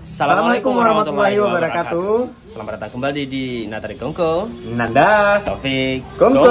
Assalamualaikum warahmatullahi wabarakatuh. Selamat datang kembali di Nata de Kongko. Nanda, Taufik, Kongko.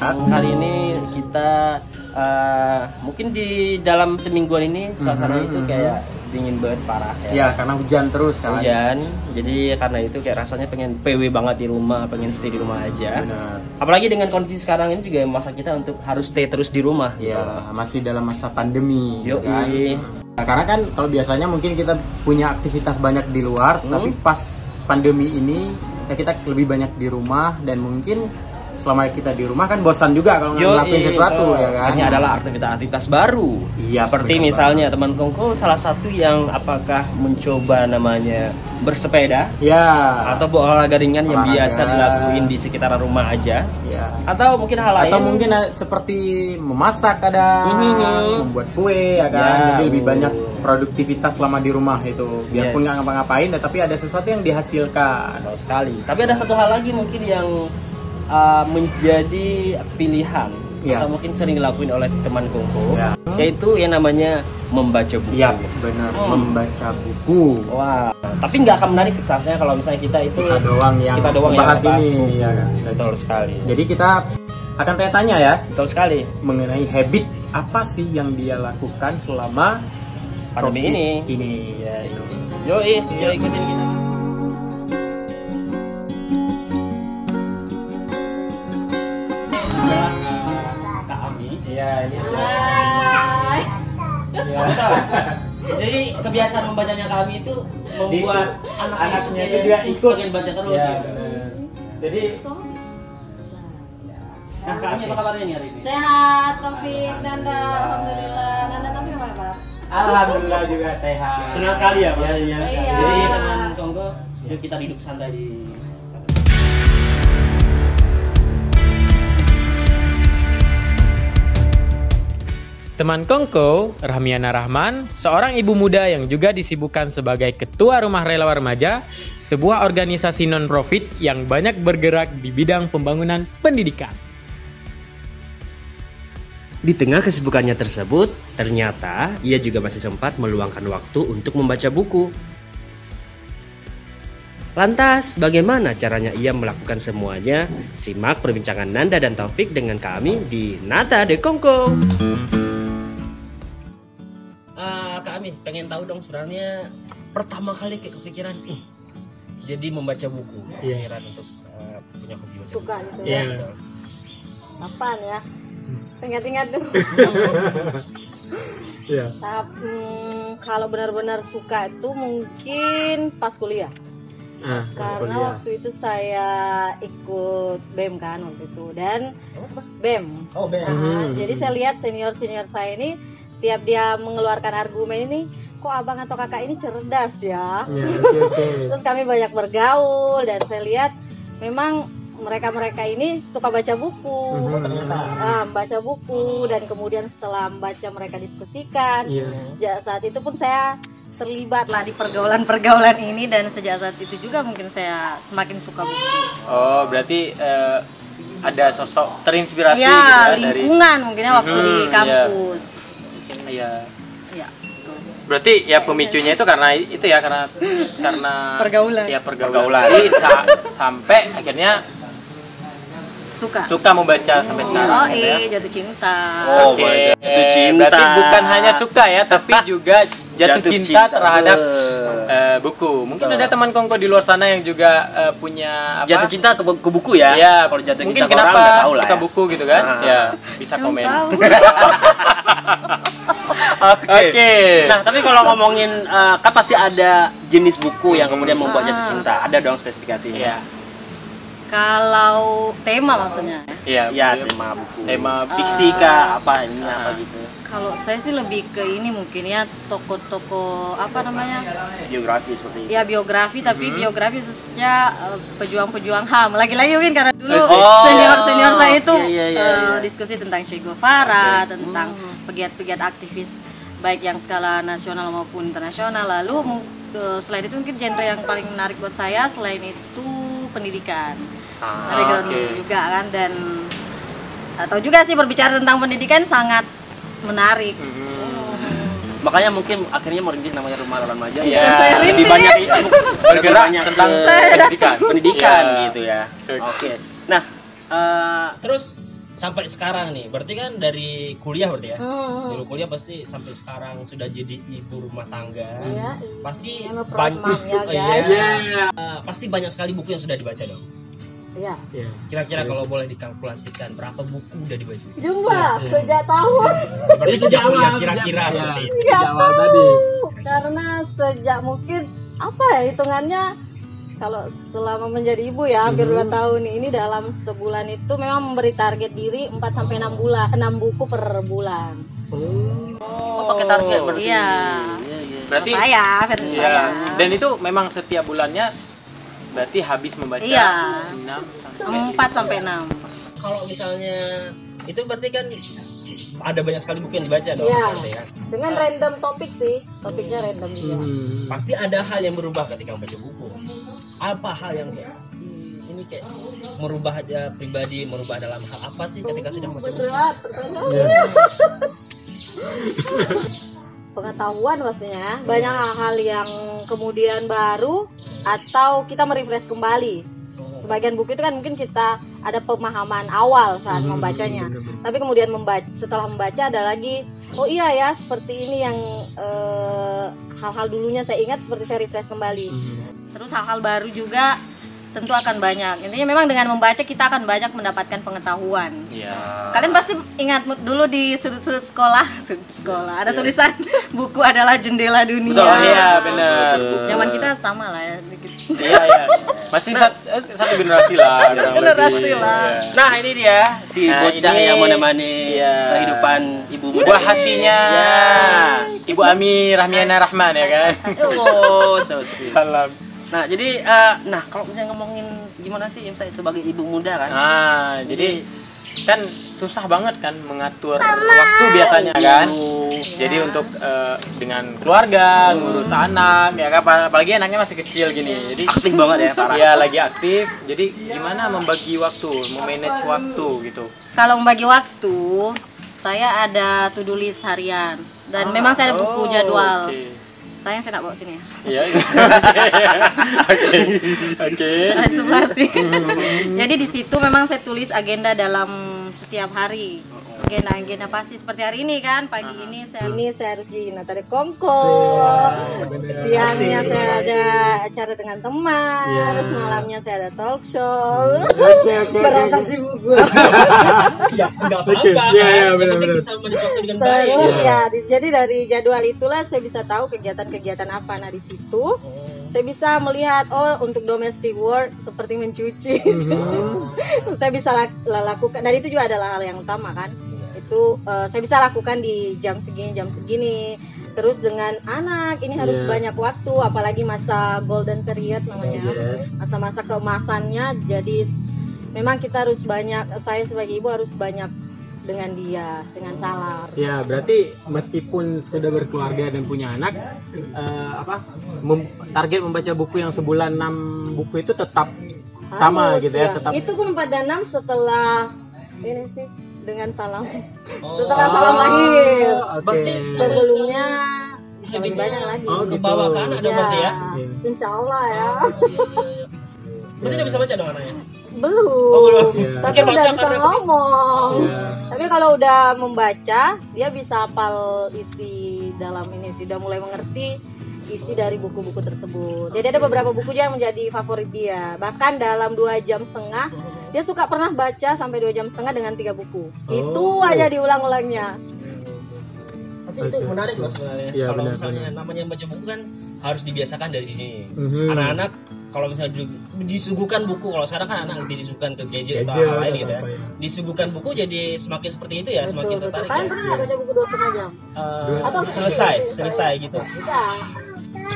Kali ini kita mungkin di dalam semingguan ini suasana itu kayak dingin banget parah ya. Ya, karena hujan terus kan. Hujan, jadi karena itu kayak rasanya pengen PW banget di rumah, pengen stay di rumah aja. Benar. Apalagi dengan kondisi sekarang ini juga masa kita untuk harus stay terus di rumah. Ya, masih dalam masa pandemi. Yoi. Kan? Nah, karena kan kalau biasanya mungkin kita punya aktivitas banyak di luar, tapi pas pandemi ini ya kita lebih banyak di rumah dan mungkin selama kita di rumah kan bosan juga kalau ngelakuin sesuatu ya kan. Ini adalah aktivitas baru. Iya. Seperti misalnya teman Kongko salah satu yang apakah mencoba namanya bersepeda? Ya. Atau olahraga ringan yang biasa dilakuin di sekitaran rumah aja? Ya. Atau mungkin hal lain? Atau mungkin seperti memasak kadang, membuat kue ya kan. Ya, Jadi lebih banyak produktivitas selama di rumah itu. Biarpun nggak ngapa-ngapain, tapi ada sesuatu yang dihasilkan. Betul sekali. Tapi ada satu hal lagi mungkin yang menjadi pilihan atau mungkin sering dilakuin oleh teman Kongko, yaitu yang namanya membaca buku. Iya, benar, membaca buku. Wah, tapi nggak akan menarik seharusnya kalau misalnya kita doang yang bahas ini. Ya, kan? Betul sekali. Jadi kita akan tanya-tanya ya. Betul sekali. Mengenai habit apa sih yang dia lakukan selama pandemi ini. Ya, yuk ikutin kita. Iya, ini. Ya. Jadi kebiasaan membacanya kami itu membuat anak-anaknya itu juga ikut baca terus. Ya. Jadi nah, kami apa kabarnya nih hari ini? Sehat, Taufik, Nanda, alhamdulillah. Nanda tapi apa kabar? Alhamdulillah juga sehat. Senang sekali ya, Mas. Iya. Jadi teman Kongko, yuk kita duduk santai di Teman Kongko, Rahmiana Rahman, seorang ibu muda yang juga disibukkan sebagai Ketua Rumah Relawan Remaja, sebuah organisasi non-profit yang banyak bergerak di bidang pembangunan pendidikan. Di tengah kesibukannya tersebut, ternyata ia juga masih sempat meluangkan waktu untuk membaca buku. Lantas, bagaimana caranya ia melakukan semuanya? Simak perbincangan Nanda dan Taufik dengan kami di Nata de Kongko. Kami pengen tahu dong sebenarnya pertama kali kayak kepikiran jadi membaca buku. Kepikiran untuk punya hobi baca suka buku. Gitu ya. Kapan ya? Ingat-ingat dulu. Tapi kalau benar-benar suka itu mungkin pas kuliah. Karena waktu itu saya ikut BEM kan waktu itu dan BEM. Jadi saya lihat senior-senior saya ini tiap dia mengeluarkan argumen ini, kok abang atau kakak ini cerdas ya. Terus kami banyak bergaul dan saya lihat memang mereka ini suka baca buku. Baca buku dan kemudian setelah membaca mereka diskusikan. Saat itu pun saya terlibat lah di pergaulan ini dan sejak saat itu juga mungkin saya semakin suka buku. Oh, berarti ada sosok terinspirasi ya, gitu ya, lingkungan mungkinnya waktu di kampus. Iya. Berarti ya pemicunya itu karena pergaulan. Ya pergaulan. Jadi sampai akhirnya suka membaca sampai sekarang. Jatuh cinta. Jatuh cinta. Berarti bukan hanya suka ya, tapi juga jatuh cinta terhadap buku. Mungkin ada teman Kongko di luar sana yang juga punya jatuh cinta ke buku ya. Iya, kalau jatuh mungkin cinta kenapa orang tahu lah suka ya. buku gitu kan? Ya, bisa komen. Oke. Nah, tapi kalau ngomongin kan pasti ada jenis buku yang kemudian membuat jatuh cinta. Ada dong spesifikasinya. Iya. Kalau tema maksudnya? Iya, tema buku. Tema fiksi kah apa ini apa gitu. Kalau saya sih lebih ke ini mungkin ya tokoh-tokoh apa namanya? Biografi seperti itu. Ya biografi, tapi biografi khususnya pejuang-pejuang HAM. Lagi-lagi mungkin karena dulu senior saya itu diskusi tentang Che Guevara, tentang pegiat-pegiat aktivis baik yang skala nasional maupun internasional. Lalu selain itu mungkin genre yang paling menarik buat saya selain itu pendidikan. Juga kan, dan atau juga sih berbicara tentang pendidikan sangat menarik. Makanya mungkin akhirnya merintis namanya Rumah Relawan Remaja. Saya lebih banyak bergerak tentang pendidikan gitu ya. Oke. Nah, terus sampai sekarang nih, berarti kan dari kuliah berarti ya? Dari kuliah pasti sampai sekarang sudah jadi ibu rumah tangga. Pasti pasti banyak sekali buku yang sudah dibaca dong. Iya. Kira-kira kalau boleh dikalkulasikan berapa buku udah dibaca? Jumlah sejak tahun. Berarti sejak kuliah kira-kira seperti itu. Nggak tahu. Karena sejak mungkin apa ya hitungannya, kalau selama menjadi ibu ya hampir 2 tahun ini dalam sebulan itu memang memberi target diri 4 sampai 6 buku per bulan. pakai target berarti. Iya. Berarti versi saya. Dan itu memang setiap bulannya berarti habis membaca 4 sampai 6. Kalau misalnya itu berarti kan ada banyak sekali buku yang dibaca dong. Iya. Dengan random topik sih, topiknya random juga. Pasti ada hal yang berubah ketika membaca buku. Apa hal yang kayak ini kayak merubah aja pribadi, merubah dalam hal apa sih ketika sudah membaca buku? Berat pertanyaannya. Pengetahuan pastinya, banyak hal-hal yang kemudian baru atau kita merefresh kembali. Sebagian buku itu kan mungkin kita ada pemahaman awal saat membacanya, tapi kemudian setelah membaca ada lagi, oh iya ya seperti ini yang hal-hal dulunya saya ingat, seperti saya refresh kembali. Terus hal-hal baru juga tentu akan banyak. Intinya memang dengan membaca kita akan banyak mendapatkan pengetahuan. Kalian pasti ingat dulu di sudut-sudut sekolah ada tulisan buku adalah jendela dunia. Betul, iya benar. Zaman kita sama lah ya. Iya. Masih satu generasi lah. Nah ini dia si bocah yang menemani kehidupan ibu muda. Buah hatinya Ibu Ami Rahmiana Rahman ya kan. Oh, so sweet. Salam. Nah jadi, kalau misalnya ngomongin gimana sih misalnya sebagai ibu muda kan? Jadi kan susah banget kan mengatur waktu biasanya kan. Jadi untuk dengan keluarga, ngurus anak, ya kan, apalagi anaknya masih kecil gini. Jadi aktif banget ya, parah. Iya lagi aktif. Jadi gimana membagi waktu, memanage waktu gitu? Kalau membagi waktu, saya ada to-do list harian dan memang saya ada buku jadwal. Sayang saya nggak bawa sini ya. Iya. Oke. Sebelah sih. Jadi di situ memang saya tulis agenda dalam setiap hari. Agenda pasti seperti hari ini kan, pagi ini saya harus di Natale Kongko. Siangnya saya ada acara dengan teman, terus malamnya saya ada talk show. Berangkat di buku. Ya, enggak apa-apa. Yang penting bisa manage waktu dengan baik. Jadi dari jadwal itulah saya bisa tahu kegiatan-kegiatan apa. Nah di situ saya bisa melihat untuk domestic work seperti mencuci. Saya bisa lakukan, dan itu juga adalah hal yang utama kan. Itu saya bisa lakukan di jam segini. Terus dengan anak ini harus banyak waktu, apalagi masa golden period namanya, masa-masa keemasannya. Jadi memang kita harus banyak, saya sebagai ibu harus banyak dengan dia, dengan Salar. Ya, berarti meskipun sudah berkeluarga dan punya anak, target membaca buku yang sebulan 6 buku itu tetap sama gitu ya, tetap. Itu pun pada 6 setelah ini sih dengan Salam. Setelah Salam lahir. Berarti sebelumnya lebih banyak lagi. Ke bawah ke anak dong berarti ya? Insya Allah ya. Berarti udah bisa baca dong anaknya? Belum. Tapi udah bisa ngomong. Tapi kalau udah membaca, dia bisa hafal isi dalam ini sih, udah mulai mengerti isi dari buku-buku tersebut. Jadi ada beberapa buku yang menjadi favorit dia. Bahkan dalam 2,5 jam, dia suka pernah baca sampai 2,5 jam dengan 3 buku. Itu aja diulang-ulangnya. Tapi itu menarik loh sebenarnya. Kalau misalnya namanya baca buku kan harus dibiasakan dari sini. Anak-anak kalau misalnya disuguhkan buku, kalau sekarang kan anak lebih disuguhkan ke gadget atau hal lain gitu ya. Disuguhkan buku jadi semakin seperti itu ya, semakin tertarik. Kalian pernah nggak baca buku 2,5 jam? Atau selesai gitu. Tidak.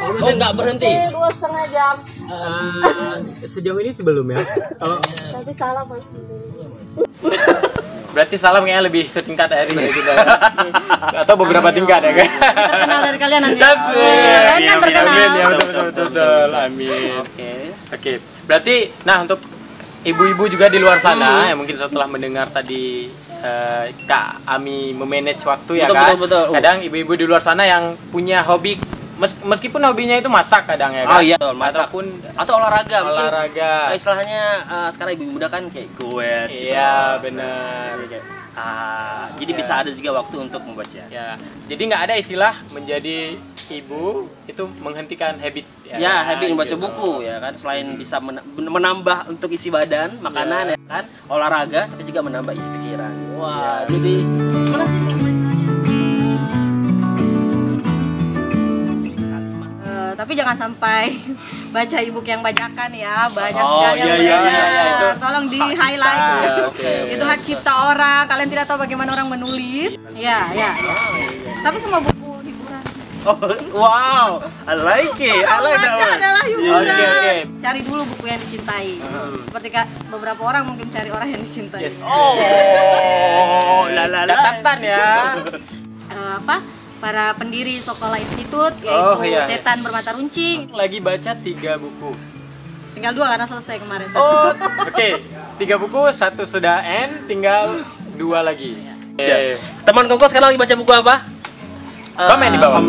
Oh nggak berhenti? 2,5 jam. Sejauh ini sebelum ya. Kalau Tapi salah Mas. Berarti Salam kayaknya lebih setingkat dari kita. Atau beberapa tingkat ya kan? Terkenal dari kalian nanti. Kalian kan terkenal. Ya betul. Amin. Oke. Berarti untuk ibu-ibu juga di luar sana yang mungkin setelah mendengar tadi Kak Ami memanage waktu ya kan. Betul. Kadang ibu-ibu di luar sana yang punya hobi meskipun hobinya itu masak kadang ya kan. Oh iya, masak atau olahraga. Olahraga. Istilahnya sekarang ibu muda kan kayak goes. Iya, benar. Jadi bisa ada juga waktu untuk membaca. Ya. Jadi nggak ada istilah menjadi ibu itu menghentikan habit. Ya, habit membaca buku ya kan. Selain bisa menambah untuk isi badan, makanan ya kan, olahraga, tapi juga menambah isi pikiran. Wah, jadi tapi jangan sampai baca e-book yang bajakan ya, banyak sekali yang itu. tolong di highlight. Itu hak cipta orang, kalian tidak tahu bagaimana orang menulis. Ya. Tapi semua buku hiburan. Wow, I like it. I like that Baca one. adalah hiburan. Oke. Cari dulu buku yang dicintai. Seperti beberapa orang mungkin cari orang yang dicintai. Catatan ya. Para pendiri Sokola Institute, yaitu Setan Bermata Runcing. Lagi baca 3 buku. Tinggal 2 karena selesai kemarin. Oke. 3 buku, 1 sudah end, tinggal 2 lagi. Teman Kongko sekarang lagi baca buku apa? Komen di bawah.